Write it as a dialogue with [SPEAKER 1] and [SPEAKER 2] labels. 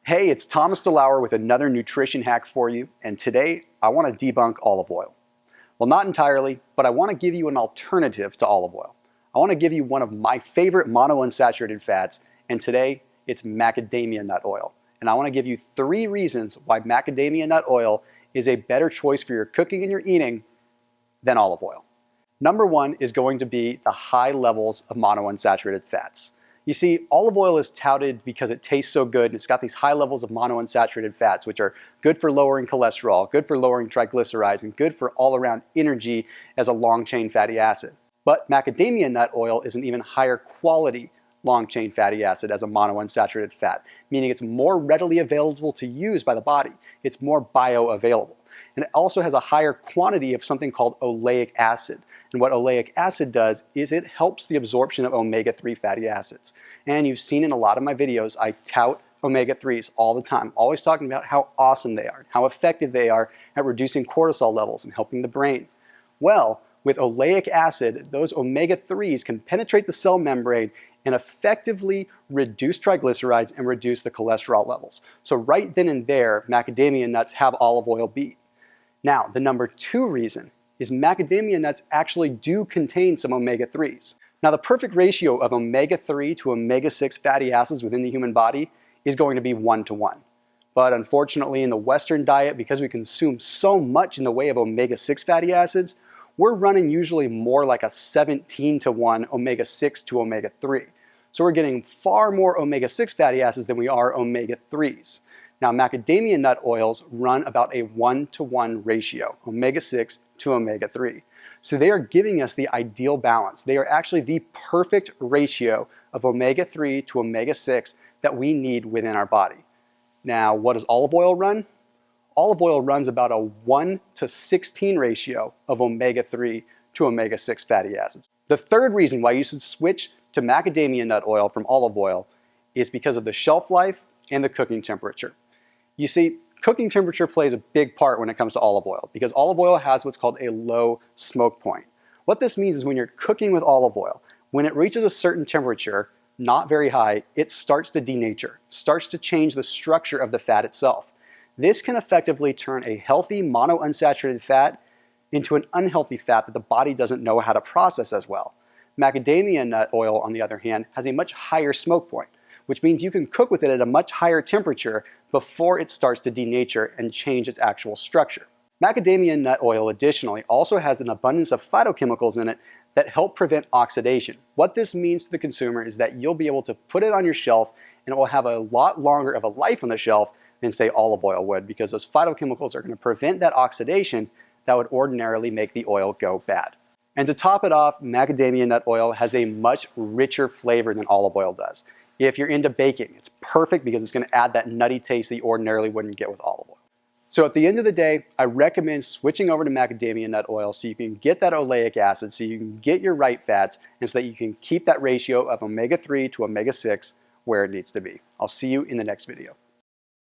[SPEAKER 1] Hey, it's Thomas DeLauer with another nutrition hack for you, and today I want to debunk olive oil. Well, not entirely, but I want to give you an alternative to olive oil. I want to give you one of my favorite monounsaturated fats, and today it's macadamia nut oil. And I want to give you 3 reasons why macadamia nut oil is a better choice for your cooking and your eating than olive oil. Number 1 is going to be the high levels of monounsaturated fats. You see, olive oil is touted because it tastes so good and it's got these high levels of monounsaturated fats, which are good for lowering cholesterol, good for lowering triglycerides, and good for all-around energy as a long-chain fatty acid. But macadamia nut oil is an even higher quality long-chain fatty acid as a monounsaturated fat, meaning it's more readily available to use by the body. It's more bioavailable. And it also has a higher quantity of something called oleic acid. And what oleic acid does is it helps the absorption of omega-3 fatty acids. And you've seen in a lot of my videos, I tout omega-3s all the time, always talking about how awesome they are, how effective they are at reducing cortisol levels and helping the brain. Well, with oleic acid, those omega-3s can penetrate the cell membrane and effectively reduce triglycerides and reduce the cholesterol levels. So right then and there, macadamia nuts have olive oil beat. Now, the number 2 reason is macadamia nuts actually do contain some omega-3s. Now, the perfect ratio of omega-3 to omega-6 fatty acids within the human body is going to be 1:1. But unfortunately, in the Western diet, because we consume so much in the way of omega-6 fatty acids, we're running usually more like a 17:1 omega-6 to omega-3. So we're getting far more omega-6 fatty acids than we are omega-3s. Now, macadamia nut oils run about a 1:1 ratio, omega-6 to omega-3. So they are giving us the ideal balance. They are actually the perfect ratio of omega-3 to omega-6 that we need within our body. Now, what does olive oil run? Olive oil runs about a 1:16 ratio of omega-3 to omega-6 fatty acids. The third reason why you should switch to macadamia nut oil from olive oil is because of the shelf life and the cooking temperature. You see, cooking temperature plays a big part when it comes to olive oil because olive oil has what's called a low smoke point. What this means is when you're cooking with olive oil, when it reaches a certain temperature, not very high, it starts to denature, starts to change the structure of the fat itself. This can effectively turn a healthy monounsaturated fat into an unhealthy fat that the body doesn't know how to process as well. Macadamia nut oil, on the other hand, has a much higher smoke point, which means you can cook with it at a much higher temperature before it starts to denature and change its actual structure. Macadamia nut oil additionally also has an abundance of phytochemicals in it that help prevent oxidation. What this means to the consumer is that you'll be able to put it on your shelf and it will have a lot longer of a life on the shelf than say olive oil would, because those phytochemicals are going to prevent that oxidation that would ordinarily make the oil go bad. And to top it off, macadamia nut oil has a much richer flavor than olive oil does. If you're into baking, it's perfect because it's going to add that nutty taste that you ordinarily wouldn't get with olive oil. So at the end of the day, I recommend switching over to macadamia nut oil so you can get that oleic acid, so you can get your right fats, and so that you can keep that ratio of omega-3 to omega-6 where it needs to be. I'll see you in the next video.